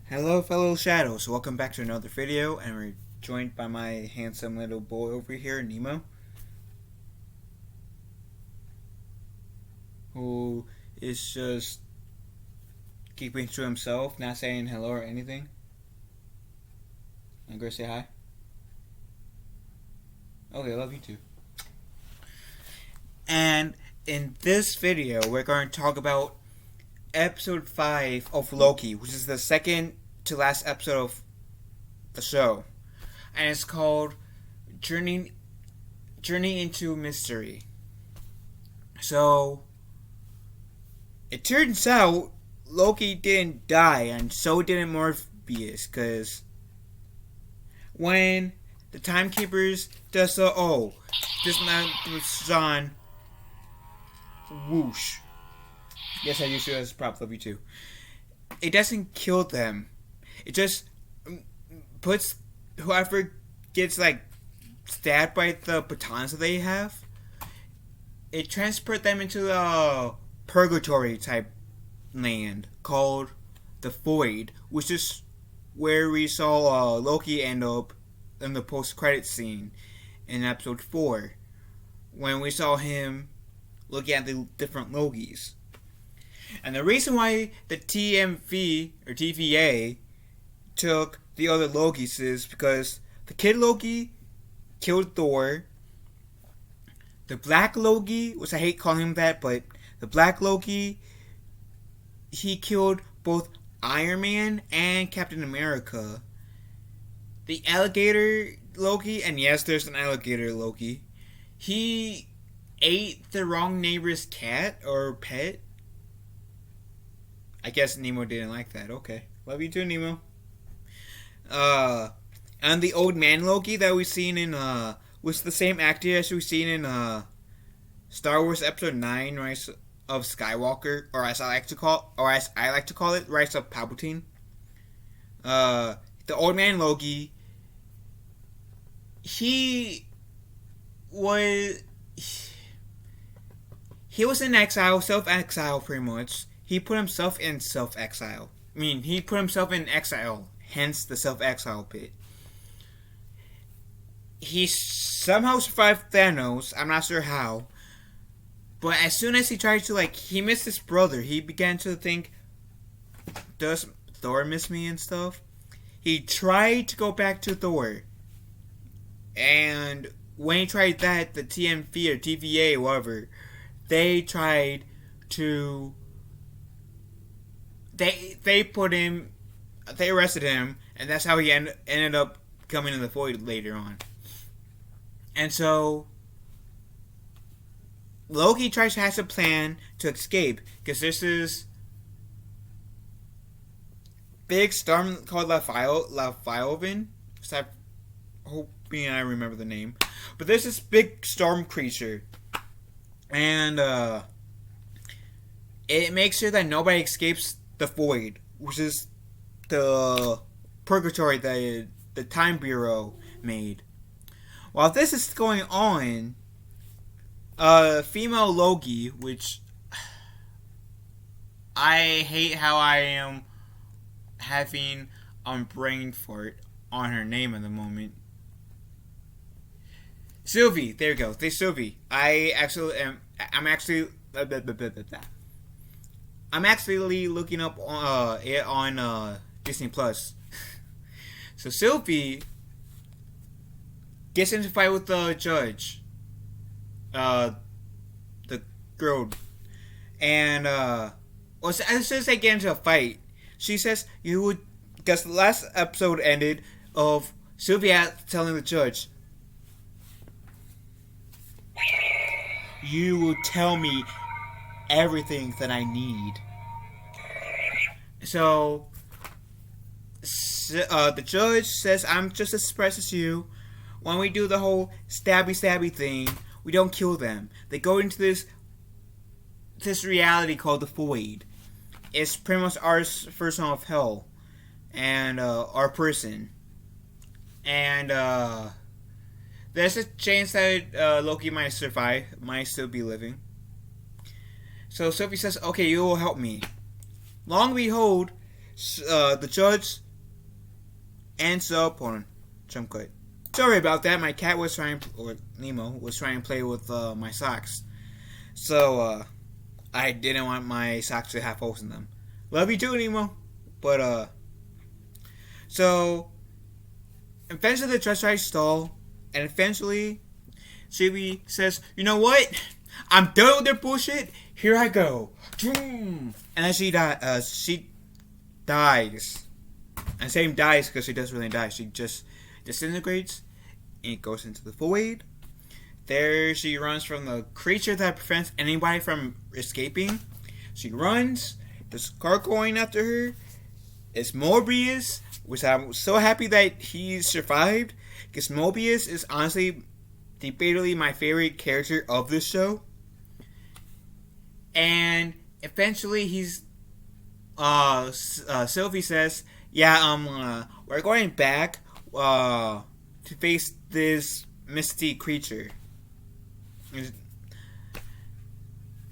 Hello fellow shadows, welcome back to another video, and we're joined by my handsome little boy over here, Nemo, who is just keeping to himself, not saying hello or anything. I'm gonna say hi. Okay, I love you too. And in this video, we're going to talk about episode 5 of Loki, which is the second to last episode of the show. And it's called Journey into Mystery. So, it turns out Loki didn't die, and so didn't Morpheus, because when the Timekeepers does this man was John whoosh. Yes, I used to as prop, love you too. It doesn't kill them. It just puts whoever gets stabbed by the batons that they have. It transports them into a purgatory type land called the Void, which is where we saw Loki end up in the post-credit scene in episode 4, when we saw him looking at the different Lokis. And the reason why the TMV or TVA took the other Lokis is because the Kid Loki killed Thor. The Black Loki, which I hate calling him that, but the Black Loki, he killed both Iron Man and Captain America. The Alligator Loki, and yes, there's an Alligator Loki, he ate the wrong neighbor's cat or pet. I guess Nemo didn't like that. Okay. Love you too, Nemo. And the old man Loki that we've seen in, was the same actor as we've seen in, Star Wars Episode 9, Rise of Skywalker, or as I like to call it, Rise of Palpatine. The old man Loki, he was in exile, self-exile pretty much. He put himself in self-exile. He put himself in exile, hence the self-exile pit. He somehow survived Thanos, I'm not sure how. But as soon as he tried to, he missed his brother, he began to think, does Thor miss me and stuff? He tried to go back to Thor. And when he tried that, the TMV or TVA, whatever, they tried to... They arrested him, and that's how he ended up coming in the Void later on. And so, Loki has a plan to escape, because there's this big storm called Leviathan. I'm hoping I remember the name. But there's this big storm creature, and it makes sure that nobody escapes the Void, which is the purgatory that the Time Bureau made. While this is going on, female Loki, which I hate how I am having brain fart on her name at the moment. Sylvie, there you go. Sylvie. I'm actually looking up it on Disney Plus. So Sylvie gets into a fight with the judge, the girl, and as soon as they get into a fight, she says because the last episode ended of Sylvia telling the judge, "You will tell me everything that I need." So, the judge says, "I'm just as surprised as you. When we do the whole stabby thing, we don't kill them. They go into this reality called the Void. It's pretty much our version of hell, and our person. And there's a chance that Loki might survive, might still be living." So Sophie says, "Okay, you will help me." Long behold, The judge ends up on jump cut. Sorry about that. My cat was trying, or Nemo was trying to play with my socks. So I didn't want my socks to have holes in them. Love you too, Nemo. But so eventually the judge tries to stall, and eventually Sylvie says, "You know what? I'm done with their bullshit. Here I go." And then she dies. And saying dies because she doesn't really die. She just disintegrates and goes into the void. There she runs from the creature that prevents anybody from escaping. She runs. There's a car going after her. It's Mobius, which I'm so happy that he survived. Because Mobius is honestly debatably my favorite character of this show. And eventually he's Sylvie says, "Yeah, we're going back to face this misty creature."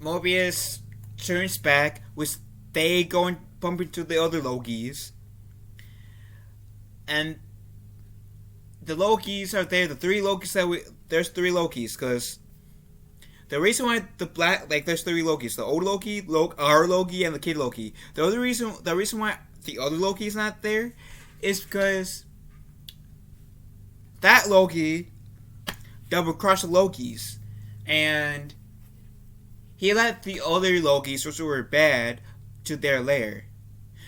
Mobius turns back, which they go and bump into the other Lokis. And the Lokis are there. The three Lokis there's three Lokis, because the reason why there's three Lokis, the old Loki, our Loki, and the kid Loki. The reason why the other Loki is not there is because that Loki double crossed the Lokis, and he led the other Lokis, which were bad, to their lair.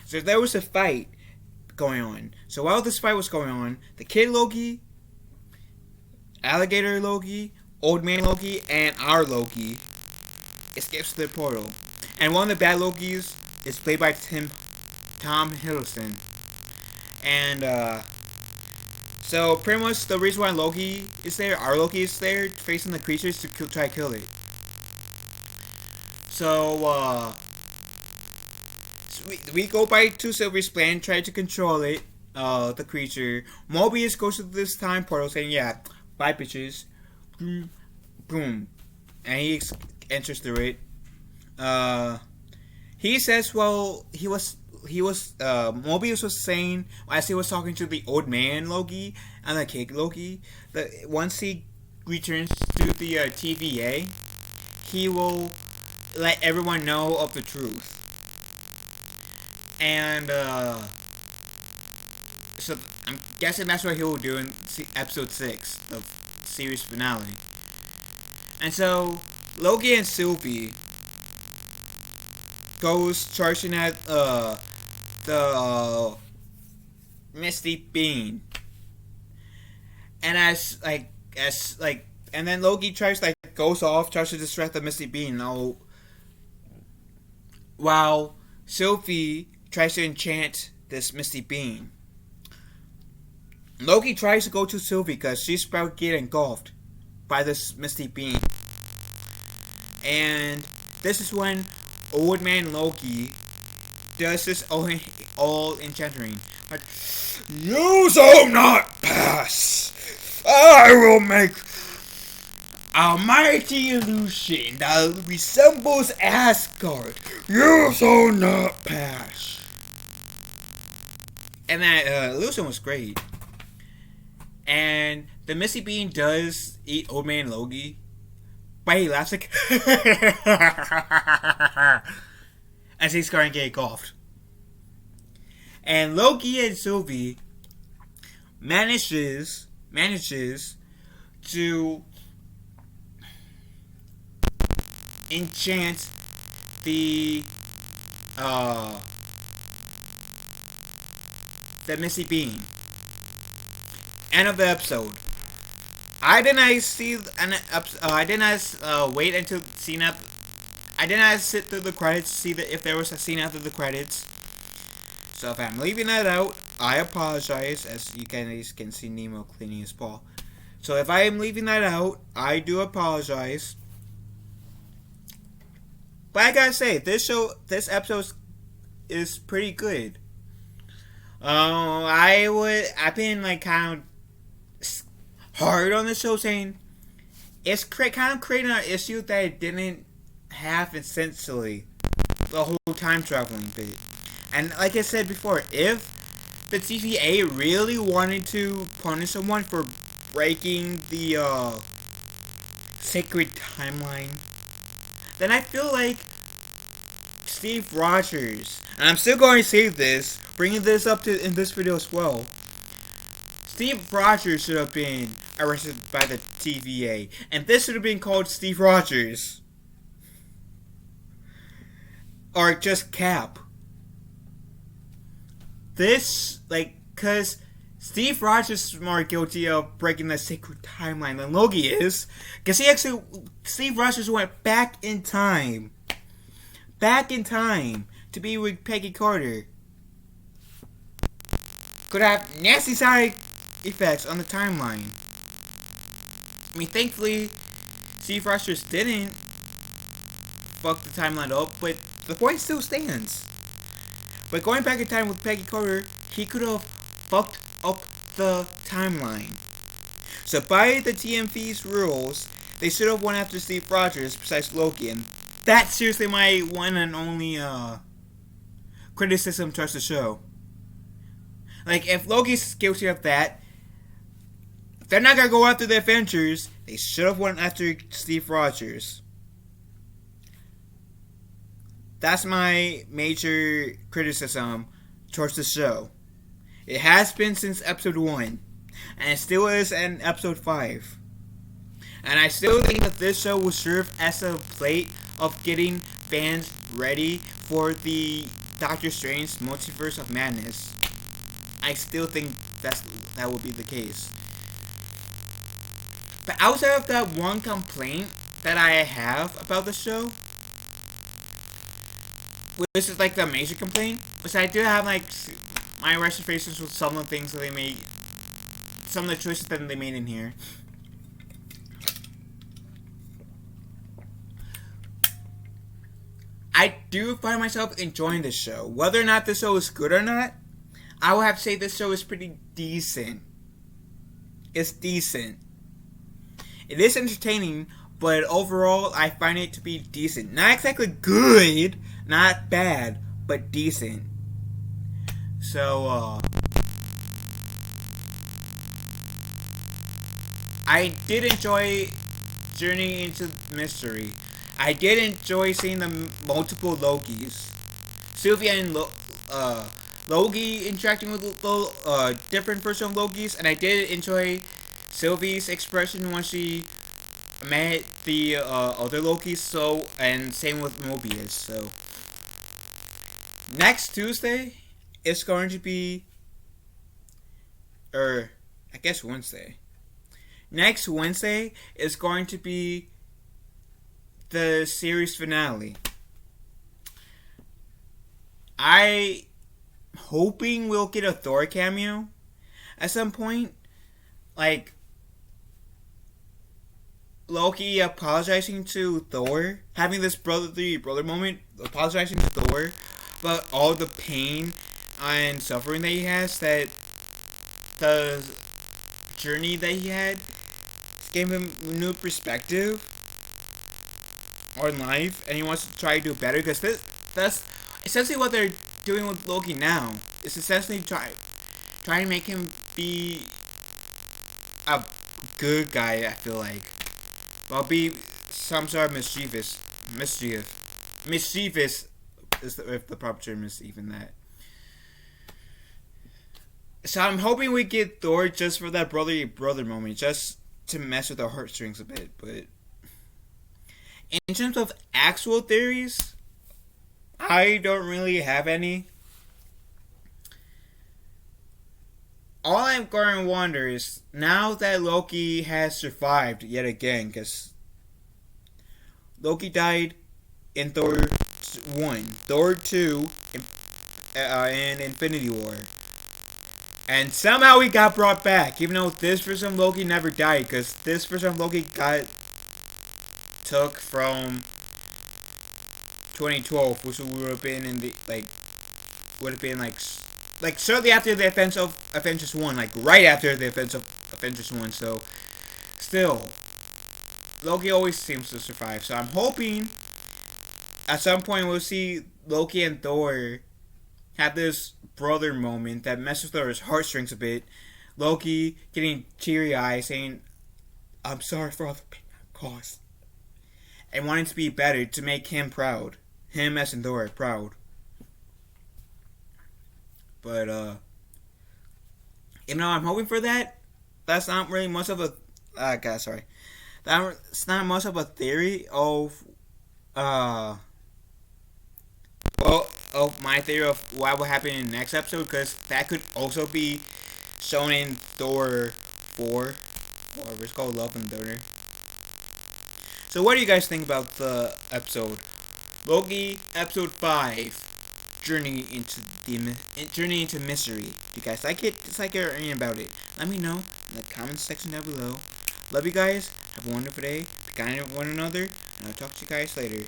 So there was a fight going on. So while this fight was going on, the kid Loki, alligator Loki, old man Loki, and our Loki escapes the portal. And one of the bad Lokis is played by Tom Hiddleston. And so pretty much the reason why Loki is there, our Loki is there, facing the creatures to try to kill it. So we go by to Sylvie's plan, try to control it, the creature. Mobius goes to this time portal saying, "Yeah, bye bitches." Boom. And he enters through it. He says, well, Mobius was saying, as he was talking to the old man Loki and the kid Loki, that once he returns to the TVA, he will let everyone know of the truth. And so I'm guessing that's what he will do in episode 6, the series finale. And so Loki and Sylvie goes charging at the Misty Bean, and and then Loki goes off, tries to distract the Misty Bean. While Sylvie tries to enchant this Misty Bean. Loki tries to go to Sylvie because she's about to get engulfed by this Misty Bean. And this is when Old Man Loki does this all enchanting. Like, "You shall not pass! I will make a mighty illusion that resembles Asgard. You shall not pass." And that illusion was great. And the Misty Bean does eat Old Man Loki, but he laughs like as he's going to get engulfed. And Loki and Sylvie manages to enchant the Misty Bean. End of the episode. I did not see I did not wait until scene up. I did not sit through the credits to see if there was a scene after the credits. So if I'm leaving that out, I apologize. As you guys can see Nemo cleaning his paw. So if I am leaving that out, I do apologize. But I gotta say, this episode is pretty good. I've been kind of hard on the show, saying it's kind of creating an issue that it didn't have essentially the whole time traveling bit. And like I said before, if the TVA really wanted to punish someone for breaking the sacred timeline, then I feel like Steve Rogers, and I'm still going to say this, bringing this up in this video as well. Steve Rogers should have been arrested by the TVA, and this should have been called Steve Rogers. Or just Cap. This, cause Steve Rogers is more guilty of breaking the sacred timeline than Loki is. Cause Steve Rogers went back in time. Back in time to be with Peggy Carter. Could have nasty side effects on the timeline. I mean, thankfully, Steve Rogers didn't fuck the timeline up, but the point still stands. But going back in time with Peggy Carter, he could have fucked up the timeline. So by the TMV's rules, they should have went after Steve Rogers besides Loki, and that's seriously my one and only criticism towards the show. Like, if Loki's guilty of that, if they're not gonna go after the Avengers, they should have went after Steve Rogers. That's my major criticism towards the show. It has been since episode 1, and it still is in episode 5. And I still think that this show will serve as a plate of getting fans ready for the Doctor Strange Multiverse of Madness. I still think that will be the case. But outside of that one complaint that I have about the show, which is like the major complaint, which I do have like my reservations with some of the things that they made, some of the choices that they made in here. I do find myself enjoying this show. Whether or not this show is good or not, I would have to say this show is pretty decent. It's decent. It is entertaining, but overall, I find it to be decent. Not exactly good, not bad, but decent. So, I did enjoy Journey into Mystery. I did enjoy seeing the multiple Lokis. Sylvia and Loki interacting with different versions of Lokis, and I did enjoy Sylvie's expression when she met the other Lokis. So, and same with Mobius. So, next Tuesday is going to be, I guess Wednesday. Next Wednesday is going to be the series finale. I'm hoping we'll get a Thor cameo at some point. Like, Loki apologizing to Thor, having this brother moment, apologizing to Thor about all the pain and suffering that he has, that the journey that he had gave him a new perspective on life, and he wants to try to do better, because that's essentially what they're doing with Loki now. It's essentially trying to make him be a good guy, I feel like. Well, be some sort of mischievous is if the proper term is even that. So I'm hoping we get Thor just for that brother moment, just to mess with our heartstrings a bit. But in terms of actual theories, I don't really have any. All I'm going to wonder is, now that Loki has survived yet again, because Loki died in Thor 1, Thor 2, and Infinity War. And somehow he got brought back, even though this version of Loki never died, because this version of Loki took from 2012, which would have been in the, shortly after the events of Avengers 1, like right after the events of Avengers 1, so still, Loki always seems to survive, so I'm hoping at some point we'll see Loki and Thor had this brother moment that messes with his heartstrings a bit. Loki getting teary eyed, saying, "I'm sorry for all the pain I caused," and wanting to be better to make him proud, him as in Thor proud. But even though I'm hoping for that, that's not really much of a. God, sorry. That's not much of a theory of well, of my theory of what will happen in the next episode, because that could also be shown in Thor 4, or it's called Love and Thunder. So what do you guys think about the episode? Loki, episode 5, Journey into Mystery. Do you guys like it? Dislike it or anything about it? Let me know in the comments section down below. Love you guys. Have a wonderful day. Be kind to one another. And I'll talk to you guys later.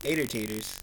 Later, taters.